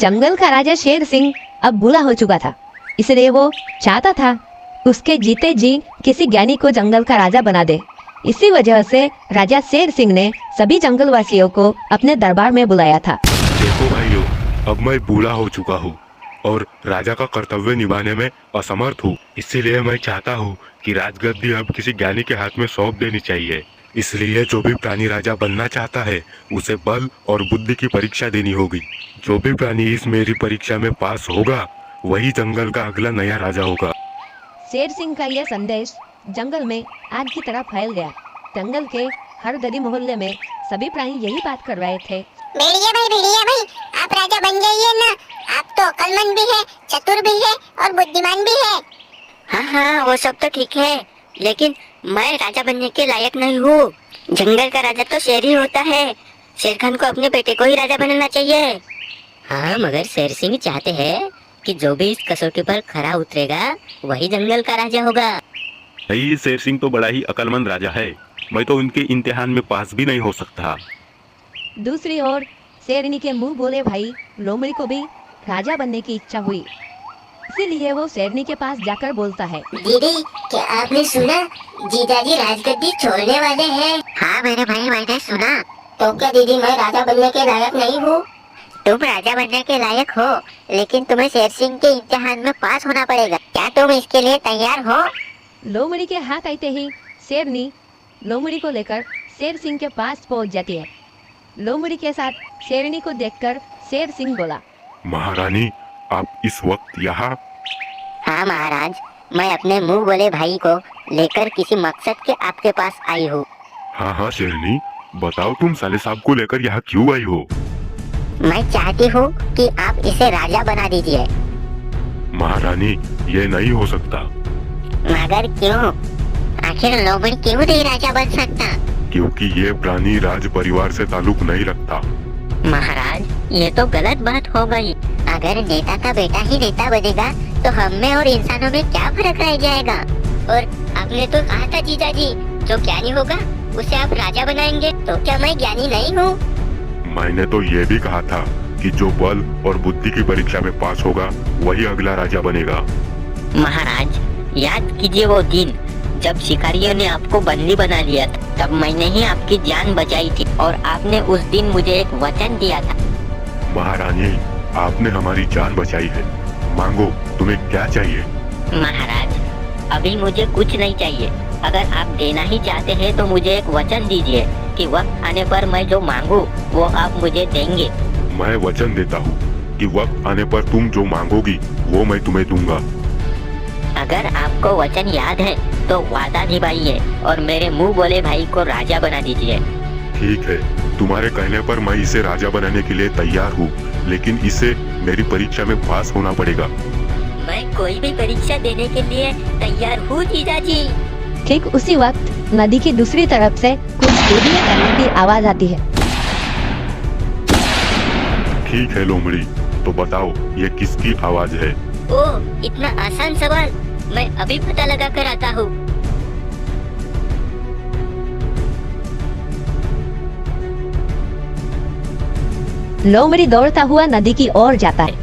जंगल का राजा शेर सिंह अब बूढ़ा हो चुका था, इसलिए वो चाहता था उसके जीते जी किसी ज्ञानी को जंगल का राजा बना दे। इसी वजह से राजा शेर सिंह ने सभी जंगलवासियों को अपने दरबार में बुलाया था। देखो भाइयों, अब मैं बूढ़ा हो चुका हूँ और राजा का कर्तव्य निभाने में असमर्थ हूँ। इसीलिए मैं चाहता हूँ कि राजगद्दी अब किसी ज्ञानी के हाथ में सौंप देनी चाहिए। इसलिए जो भी प्राणी राजा बनना चाहता है उसे बल और बुद्धि की परीक्षा देनी होगी। जो भी प्राणी इस मेरी परीक्षा में पास होगा वही जंगल का अगला नया राजा होगा। शेर सिंह का यह संदेश जंगल में आग की तरह फैल गया। जंगल के हर गली मोहल्ले में सभी प्राणी यही बात कर रहे थे। भेड़िया भाई, आप राजा बन जाइए ना। आप तो अक्लमंद भी है, चतुर भी है और बुद्धिमान भी है। हाँ, वो सब तो ठीक है, लेकिन मैं राजा बनने के लायक नहीं हूँ। जंगल का राजा तो शेर ही होता है। शेर खान को अपने बेटे को ही राजा बनाना चाहिए। हाँ, मगर शेर सिंह चाहते हैं कि जो भी इस कसौटी पर खरा उतरेगा वही जंगल का राजा होगा। भाई, शेर सिंह तो बड़ा ही अक्लमंद राजा है। मैं तो उनके इम्तिहान में पास भी नहीं हो सकता। दूसरी ओर शेरनी के मुंह बोले भाई लोमड़ी को भी राजा बनने की इच्छा हुई। इसीलिए वो शेरनी के पास जाकर बोलता है, दीदी, क्या आपने सुना? जीजाजी राजगद्दी छोड़ने वाले हैं। हाँ मेरे भाई, मैंने सुना। तो क्या दीदी, मैं राजा बनने के लायक नहीं हूँ? तुम राजा बनने के लायक हो, लेकिन तुम्हें शेर सिंह के इम्तिहान में पास होना पड़ेगा। क्या तुम इसके लिए तैयार हो? लोमड़ी के हाथ आते ही शेरनी लोमड़ी को लेकर शेर सिंह के पास पहुंच जाती है। लोमड़ी के साथ शेरनी को देखकर शेर सिंह बोला, महारानी, आप इस वक्त यहाँ? हाँ महाराज, मैं अपने मुंह बोले भाई को लेकर किसी मकसद के आपके पास आई हूँ। हाँ शेरनी, बताओ तुम साले साहब को लेकर यहाँ क्यों आई हो? मैं चाहती हूँ कि आप इसे राजा बना दीजिए। महारानी, ये नहीं हो सकता। मगर क्यों? आखिर लोमड़ी क्यों नहीं राजा बन सकता? क्योंकि ये प्राणी राज परिवार से ताल्लुक नहीं रखता। महाराज, ये तो गलत बात हो गई। अगर नेता का बेटा ही नेता बनेगा तो हम में और इंसानों में क्या फर्क रह जाएगा? और आपने तो कहा था जीजाजी, जो ज्ञानी होगा उसे आप राजा बनाएंगे। तो क्या मैं ज्ञानी नहीं हूँ? मैंने तो ये भी कहा था कि जो बल और बुद्धि की परीक्षा में पास होगा वही अगला राजा बनेगा। महाराज, याद कीजिए वो दिन जब शिकारियों ने आपको बंदी बना लिया था। तब मैंने ही आपकी जान बचाई थी और आपने उस दिन मुझे एक वचन दिया था। महारानी, आपने हमारी जान बचाई है। मांगो, तुम्हें क्या चाहिए? महाराज, अभी मुझे कुछ नहीं चाहिए। अगर आप देना ही चाहते हैं तो मुझे एक वचन दीजिए कि वक्त आने पर मैं जो मांगू वो आप मुझे देंगे। मैं वचन देता हूँ कि वक्त आने पर तुम जो मांगोगी वो मैं तुम्हें दूंगा। अगर आपको वचन याद है तो वादा निभाइए और मेरे मुंह बोले भाई को राजा बना दीजिए। ठीक है, तुम्हारे कहने पर मैं इसे राजा बनाने के लिए तैयार हूँ, लेकिन इसे मेरी परीक्षा में पास होना पड़ेगा। मैं कोई भी परीक्षा देने के लिए तैयार हूँ जीजाजी। ठीक उसी वक्त नदी की दूसरी तरफ से कुछ कूदने करने की आवाज आती है। ठीक है लोमड़ी, तो बताओ ये किसकी आवाज है? ओह, इतना आसान सवाल, मैं अभी पता लगा कर आता हूँ। लोमड़ी दौड़ता हुआ नदी की ओर जाता है।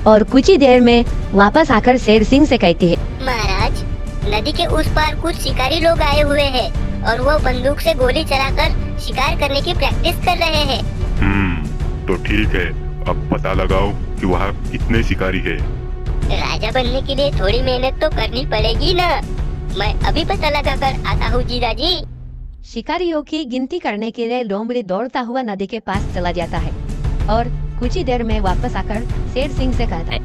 और कुछ ही देर में वापस आकर शेर सिंह से कहती है, महाराज, नदी के उस पार कुछ शिकारी लोग आए हुए हैं और वो बंदूक से गोली चलाकर शिकार करने की प्रैक्टिस कर रहे हैं। तो ठीक है, अब पता लगाओ कि वहाँ कितने शिकारी है। राजा बनने के लिए थोड़ी मेहनत तो करनी पड़ेगी ना। मैं अभी पता लगा कर आता हूँ जीजाजी। शिकारियों की गिनती करने के लिए लोमड़ी दौड़ता हुआ नदी के पास चला जाता है और कुछ ही देर में वापस आकर शेर सिंह से कहता है,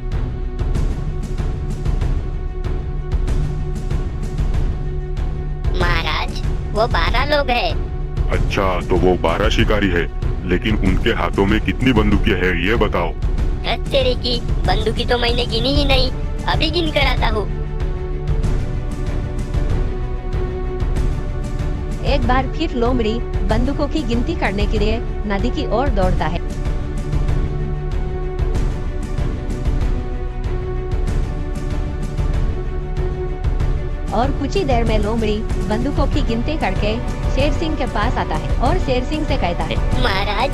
महाराज, वो 12 लोग हैं। अच्छा, तो वो 12 शिकारी है, लेकिन उनके हाथों में कितनी बंदूकें हैं ये बताओ। तेरे की बंदूकी तो मैंने गिनी ही नहीं, अभी गिन कर आता हूँ। एक बार फिर लोमड़ी बंदूकों की गिनती करने के लिए नदी की ओर दौड़ता है। और कुछ ही देर में लोमड़ी बंदूकों की गिनती करके शेर सिंह के पास आता है और शेर सिंह से कहता है, महाराज,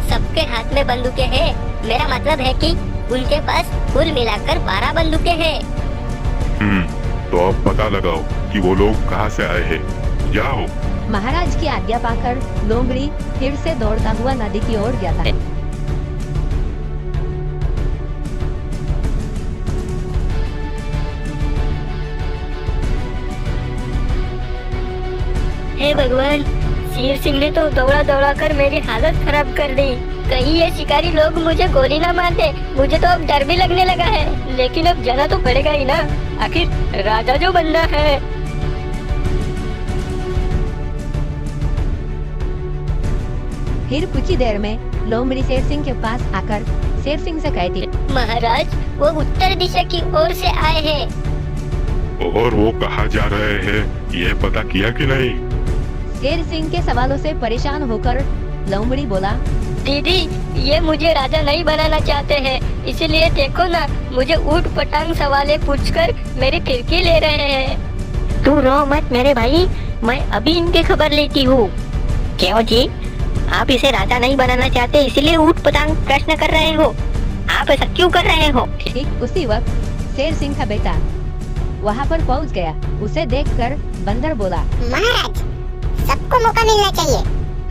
सबके हाथ में बंदूकें हैं। मेरा मतलब है कि उनके पास कुल मिलाकर 12 बंदूकें हैं। तो अब पता लगाओ कि वो लोग कहाँ से आए हैं। जाओ। महाराज की आज्ञा पाकर लोमड़ी फिर से दौड़ता हुआ नदी की ओर जाता है। हे भगवान, शेर सिंह ने तो दौड़ा दौड़ा कर मेरी हालत खराब कर दी। कहीं ये शिकारी लोग मुझे गोली ना मार दे। मुझे तो अब डर भी लगने लगा है, लेकिन अब जाना तो पड़ेगा ही ना। आखिर राजा जो बनना है। फिर कुछ ही देर में लोमड़ी शेर सिंह के पास आकर शेर सिंह से कहती है, महाराज, वो उत्तर दिशा की ओर से आए हैं। और वो कहाँ जा रहे हैं, ये पता किया कि नहीं? शेर सिंह के सवालों से परेशान होकर लोमड़ी बोला, दीदी, ये मुझे राजा नहीं बनाना चाहते हैं, इसलिए देखो ना, मुझे ऊट पटांग सवाले पूछकर मेरी फिरकी ले रहे हैं। तू रो मत मेरे भाई, मैं अभी इनकी खबर लेती हूँ। क्यों जी, आप इसे राजा नहीं बनाना चाहते, इसलिए ऊट पटांग प्रश्न कर रहे हो? आप ऐसा क्यों कर रहे हो? ठीक उसी वक्त शेर सिंह का बेटा वहाँ पर पहुँच गया। उसे देखकर बंदर बोला, महाराज, सबको मौका मिलना चाहिए।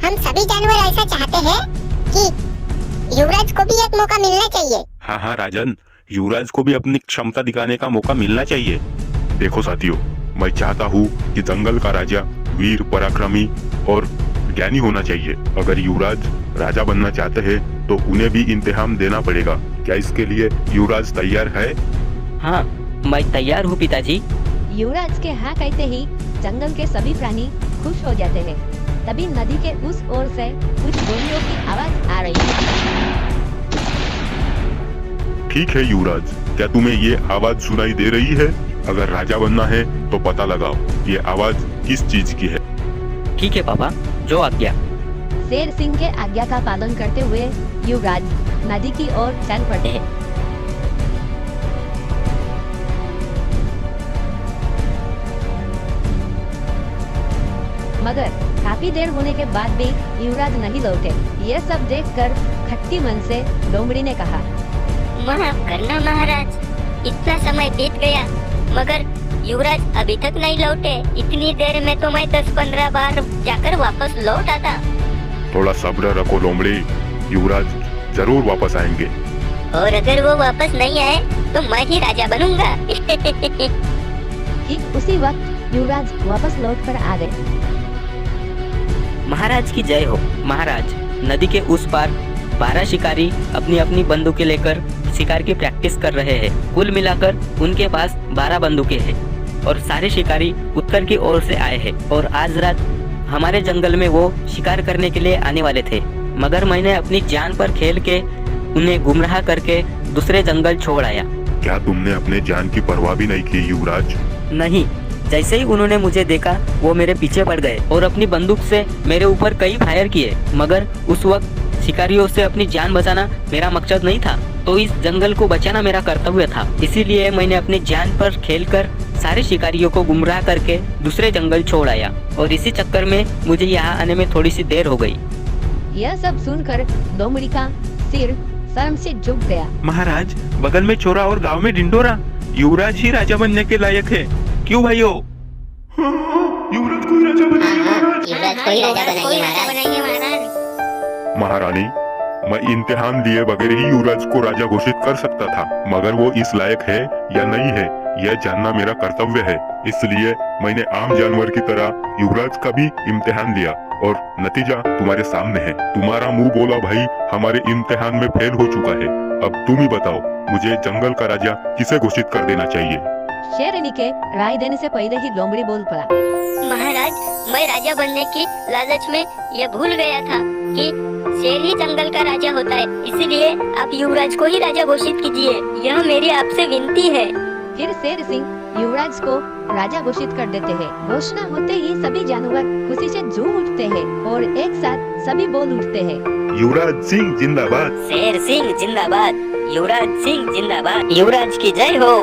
हम सभी जानवर ऐसा चाहते हैं कि युवराज को भी एक मौका मिलना चाहिए। हाँ हाँ राजन, युवराज को भी अपनी क्षमता दिखाने का मौका मिलना चाहिए। देखो साथियों, मैं चाहता हूँ कि जंगल का राजा वीर, पराक्रमी और ज्ञानी होना चाहिए। अगर युवराज राजा बनना चाहते हैं तो उन्हें भी इम्तिहान देना पड़ेगा। क्या इसके लिए युवराज तैयार है? हाँ, मैं तैयार हूँ पिताजी। युवराज के हाँ कहते ही जंगल के सभी प्राणी खुश हो जाते हैं। तभी नदी के उस ओर से कुछ बोलियों की आवाज आ रही है। ठीक है युवराज, क्या तुम्हें ये आवाज सुनाई दे रही है? अगर राजा बनना है तो पता लगाओ ये आवाज किस चीज की है। ठीक है पापा, जो आज्ञा। शेर सिंह के आज्ञा का पालन करते हुए युवराज नदी की ओर चल पड़े हैं। मगर काफी देर होने के बाद भी युवराज नहीं लौटे। यह सब देखकर खट्टी मन से लोमड़ी ने कहा, माफ करना महाराज, इतना समय बीत गया मगर युवराज अभी तक नहीं लौटे। इतनी देर में तो मैं 10-15 बार जाकर वापस लौट आता। थोड़ा सब्र रखो लोमड़ी, युवराज जरूर वापस आएंगे। और अगर वो वापस नहीं आए तो मैं ही राजा बनूंगा। ठीक उसी वक्त युवराज वापस लौटकर आ गए। महाराज की जय हो। महाराज, नदी के उस पार 12 शिकारी अपनी अपनी बंदूकें लेकर शिकार की प्रैक्टिस कर रहे हैं। कुल मिलाकर उनके पास 12 बंदूकें हैं और सारे शिकारी उत्तर की ओर से आए हैं। और आज रात हमारे जंगल में वो शिकार करने के लिए आने वाले थे, मगर मैंने अपनी जान पर खेल के उन्हें गुमराह करके दूसरे जंगल छोड़ आया। क्या तुमने अपने जान की परवाह भी नहीं की युवराज? नहीं, जैसे ही उन्होंने मुझे देखा वो मेरे पीछे पड़ गए और अपनी बंदूक से मेरे ऊपर कई फायर किए। मगर उस वक्त शिकारियों से अपनी जान बचाना मेरा मकसद नहीं था, तो इस जंगल को बचाना मेरा कर्तव्य था। इसीलिए मैंने अपनी जान पर खेलकर सारे शिकारियों को गुमराह करके दूसरे जंगल छोड़ आया और इसी चक्कर में मुझे यहाँ आने में थोड़ी सी देर हो गई। यह सब सुनकर लोमड़ी का सिर शर्म से झुक गया। महाराज, बगल में छोरा और गांव में ढिंडोरा, युवराज ही राजा बनने के लायक है। क्यों भाइयों? युवराज को ही राजा बनाइए महाराज। युवराज को ही राजा बनाइए महाराज। महारानी, मैं इम्तिहान लिए बगैर ही युवराज को राजा घोषित कर सकता था, मगर वो इस लायक है या नहीं है यह जानना मेरा कर्तव्य है। इसलिए मैंने आम जानवर की तरह युवराज का भी इम्तिहान लिया और नतीजा तुम्हारे सामने है। तुम्हारा मुंह बोला भाई हमारे इम्तिहान में फेल हो चुका है। अब तुम ही बताओ, मुझे जंगल का राजा किसे घोषित कर देना चाहिए? शेरनी के राय देने से पहले ही लोमड़ी बोल पड़ा, महाराज, मैं राजा बनने की लालच में यह भूल गया था कि शेर ही जंगल का राजा होता है। इसीलिए आप युवराज को ही राजा घोषित कीजिए, यह मेरी आपसे विनती है। फिर शेर सिंह युवराज को राजा घोषित कर देते हैं। घोषणा होते ही सभी जानवर खुशी से झूम उठते हैं और एक साथ सभी बोल उठते हैं, युवराज सिंह जिंदाबाद। शेर सिंह जिंदाबाद, युवराज सिंह जिंदाबाद, युवराज की जय हो।